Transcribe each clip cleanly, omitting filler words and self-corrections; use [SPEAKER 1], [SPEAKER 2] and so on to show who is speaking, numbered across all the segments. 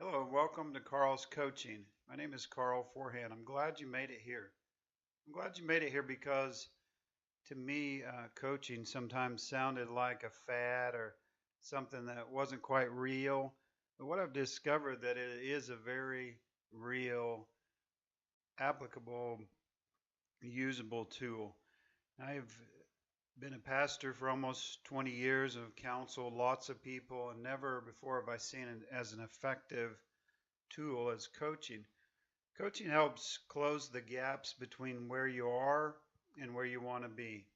[SPEAKER 1] Hello, welcome to Karl's Coaching. My name is Karl Forehand. I'm glad you made it here. I'm glad you made it here because to me, coaching sometimes sounded like a fad or something that wasn't quite real. But what I've discovered that it is a very real, applicable, usable tool. I've been a pastor for almost 20 years and have counseled lots of people, and never before have I seen it as an effective tool as coaching. Coaching helps close the gaps between where you are and where you want to be.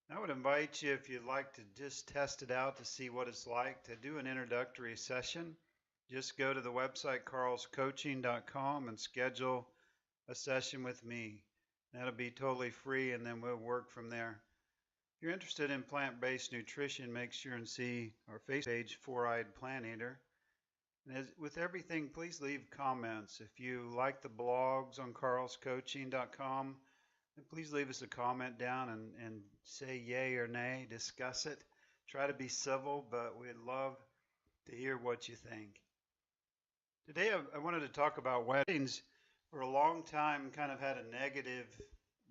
[SPEAKER 1] I would invite you, if you'd like to just test it out to see what it's like, to do an introductory session. Just go to the website karlscoaching.com and schedule a session with me. That'll be totally free, and then we'll work from there. If you're interested in plant-based nutrition, make sure and see our Facebook page, Four-Eyed Plant Eater. And with everything, please leave comments. If you like the blogs on karlscoaching.com, then please leave us a comment down and say yay or nay, discuss it. Try to be civil, but we'd love to hear what you think. Today I wanted to talk about weddings. For a long time, kind of had a negative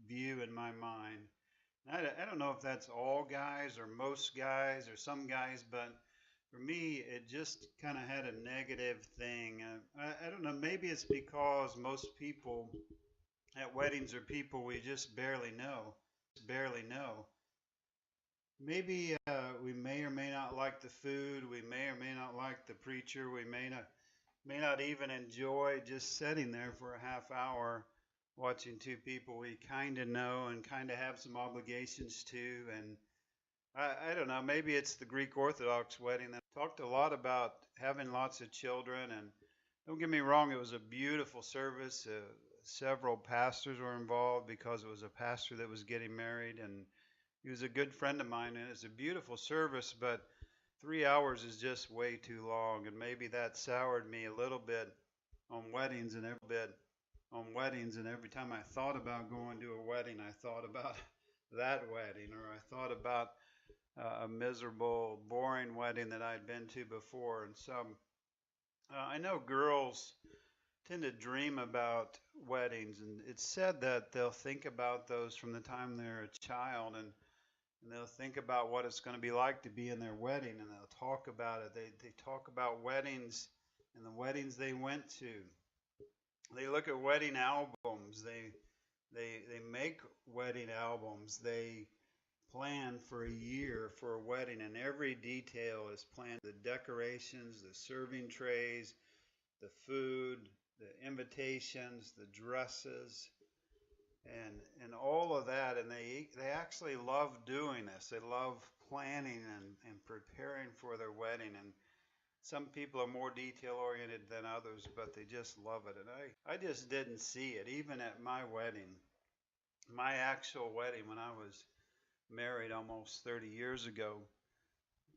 [SPEAKER 1] view in my mind. I don't know if that's all guys or most guys or some guys, but for me, it just kind of had a negative thing. I don't know, maybe it's because most people at weddings are people we just barely know. Barely know. Maybe we may or may not like the food. We may or may not like the preacher. We may not even enjoy just sitting there for a half hour watching two people we kind of know and kind of have some obligations to. And I don't know, maybe it's the Greek Orthodox wedding that talked a lot about having lots of children. And don't get me wrong, it was a beautiful service. Several pastors were involved because it was a pastor that was getting married, and he was a good friend of mine. And it's a beautiful service, but 3 hours is just way too long. And maybe that soured me a little bit on weddings, and every time I thought about going to a wedding, I thought about that wedding, or I thought about a miserable, boring wedding that I'd been to before. And so I know girls tend to dream about weddings, and it's said that they'll think about those from the time they're a child, and they'll think about what it's going to be like to be in their wedding, and they'll talk about it. They talk about weddings and the weddings they went to. They look at wedding albums. They make wedding albums. They plan for a year for a wedding, and every detail is planned. The decorations, the serving trays, the food, the invitations, the dresses, and all of that. And they actually love doing this. They love planning and preparing for their wedding. And some people are more detail oriented than others, but they just love it. And I just didn't see it. Even at my wedding, my actual wedding when I was married almost 30 years ago,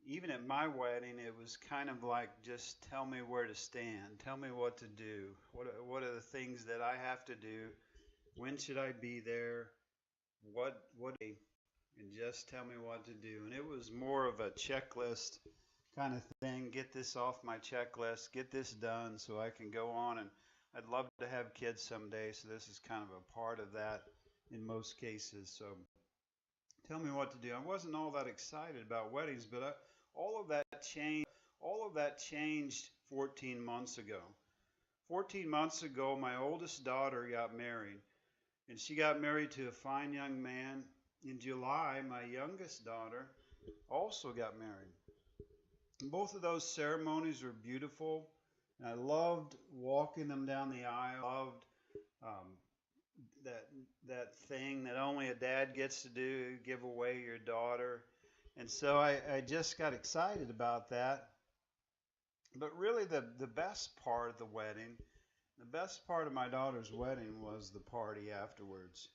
[SPEAKER 1] even at my wedding, it was kind of like, just tell me where to stand, tell me what to do, what are the things that I have to do, when should I be there, and just tell me what to do. And it was more of a checklist kind of thing. Get this off my checklist, get this done so I can go on. And I'd love to have kids someday, so this is kind of a part of that in most cases. So tell me what to do. I wasn't all that excited about weddings, but all of that changed. All of that changed 14 months ago. 14 months ago, my oldest daughter got married, and she got married to a fine young man. In July, my youngest daughter also got married. And both of those ceremonies were beautiful, and I loved walking them down the aisle. I loved um, that thing that only a dad gets to do, give away your daughter. And so I just got excited about that. But really the best part of the wedding, the best part of my daughter's wedding was the party afterwards.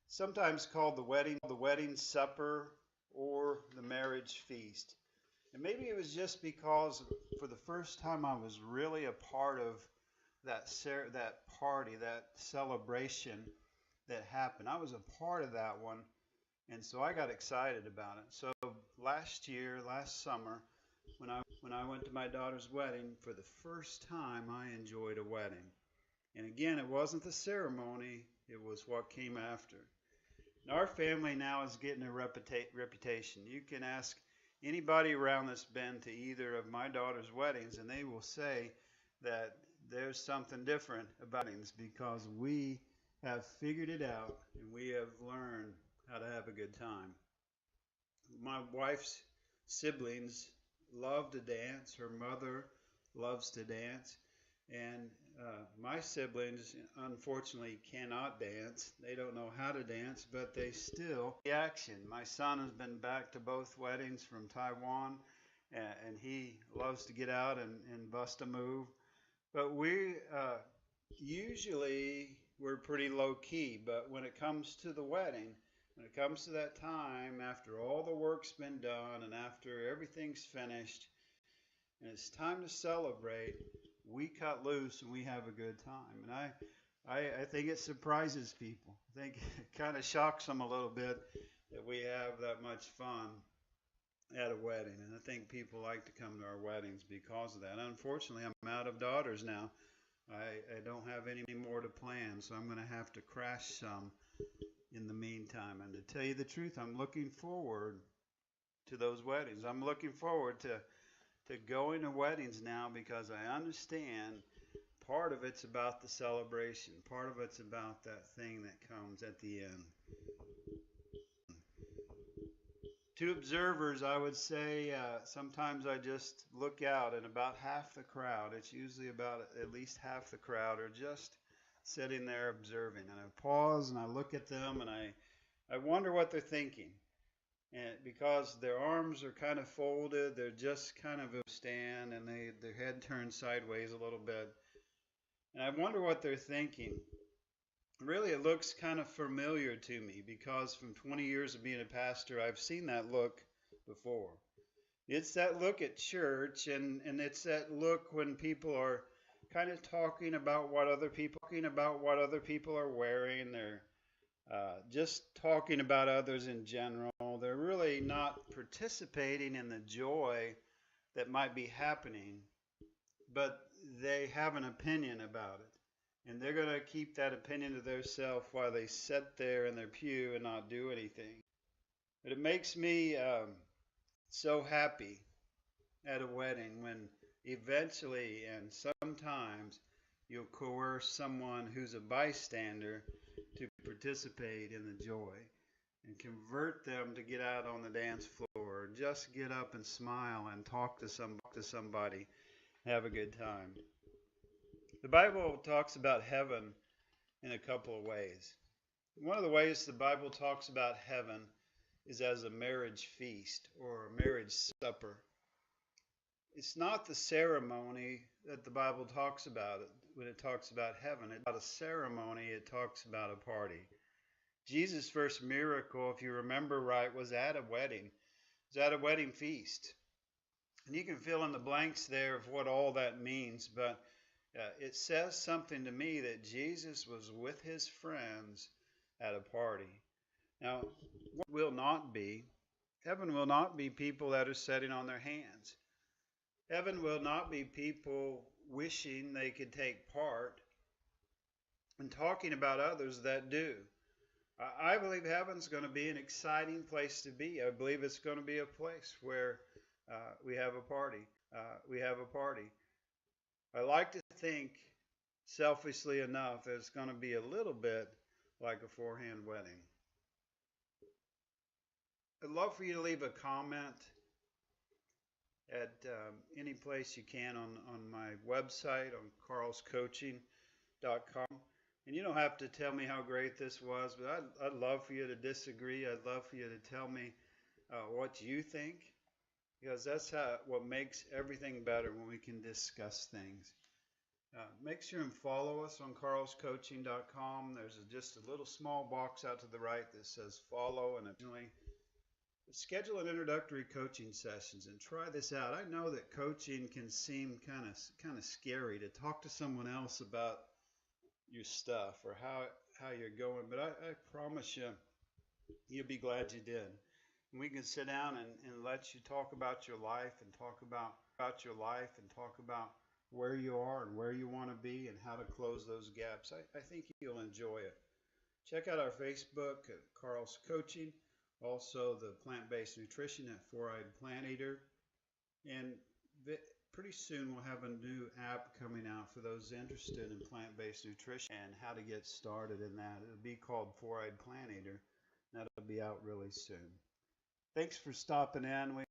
[SPEAKER 1] Sometimes called the wedding supper or the marriage feast. And maybe it was just because for the first time I was really a part of that party, that celebration that happened. I was a part of that one, and so I got excited about it. So last summer, When I went to my daughter's wedding, for the first time, I enjoyed a wedding. And again, it wasn't the ceremony, it was what came after. And our family now is getting a reputation. You can ask anybody around that's been to either of my daughter's weddings, and they will say that there's something different about weddings because we have figured it out and we have learned how to have a good time. My wife's siblings love to dance. Her mother loves to dance. And my siblings, unfortunately, cannot dance. They don't know how to dance, but they still the action. My son has been back to both weddings from Taiwan, and he loves to get out and bust a move. But usually we're pretty low key. But when it comes to the wedding, when it comes to that time after all the work's been done and after everything's finished, and it's time to celebrate, we cut loose and we have a good time. And I think it surprises people. I think it kind of shocks them a little bit that we have that much fun at a wedding. And I think people like to come to our weddings because of that. Unfortunately, I'm out of daughters now. I don't have any more to plan, so I'm going to have to crash some in the meantime. And to tell you the truth, I'm looking forward to those weddings. I'm looking forward to going to weddings now because I understand part of it's about the celebration. Part of it's about that thing that comes at the end. To observers, I would say sometimes I just look out and about half the crowd, it's usually about at least half the crowd, are just sitting there observing. And I pause and I look at them and I wonder what they're thinking. And because their arms are kind of folded, they're just kind of a stand and their head turns sideways a little bit. And I wonder what they're thinking. Really, it looks kind of familiar to me because from 20 years of being a pastor, I've seen that look before. It's that look at church, and it's that look when people are kind of talking about what other people are wearing. They're just talking about others in general. They're really not participating in the joy that might be happening, but they have an opinion about it. And they're going to keep that opinion to themselves while they sit there in their pew and not do anything. But it makes me so happy at a wedding when eventually and sometimes you'll coerce someone who's a bystander to participate in the joy and convert them to get out on the dance floor, just get up and smile and talk to somebody, have a good time. The Bible talks about heaven in a couple of ways. One of the ways the Bible talks about heaven is as a marriage feast or a marriage supper. It's not the ceremony that the Bible talks about when it talks about heaven. It's not a ceremony, it talks about a party. Jesus' first miracle, if you remember right, was at a wedding. It was at a wedding feast. And you can fill in the blanks there of what all that means, but it says something to me that Jesus was with his friends at a party. Now, what will not be, heaven will not be people that are sitting on their hands. Heaven will not be people wishing they could take part and talking about others that do. I believe heaven's going to be an exciting place to be. I believe it's going to be a place where we have a party. I like to think, selfishly enough, that it's going to be a little bit like a four-hand wedding. I'd love for you to leave a comment at any place you can on my website, on karlscoaching.com. And you don't have to tell me how great this was, but I'd love for you to disagree. I'd love for you to tell me what you think, because that's what makes everything better when we can discuss things. Make sure and follow us on karlscoaching.com. There's just a little small box out to the right that says follow, and schedule an introductory coaching sessions and try this out. I know that coaching can seem kind of scary to talk to someone else about your stuff or how you're going, but I promise you'll be glad you did. We can sit down and let you talk about your life and talk about your life and talk about where you are and where you want to be and how to close those gaps. I think you'll enjoy it. Check out our Facebook at Karl's Coaching, also the plant-based nutrition at Four-Eyed Plant Eater, and pretty soon we'll have a new app coming out for those interested in plant-based nutrition and how to get started in that. It'll be called Four-Eyed Plant Eater. That'll be out really soon. Thanks for stopping in.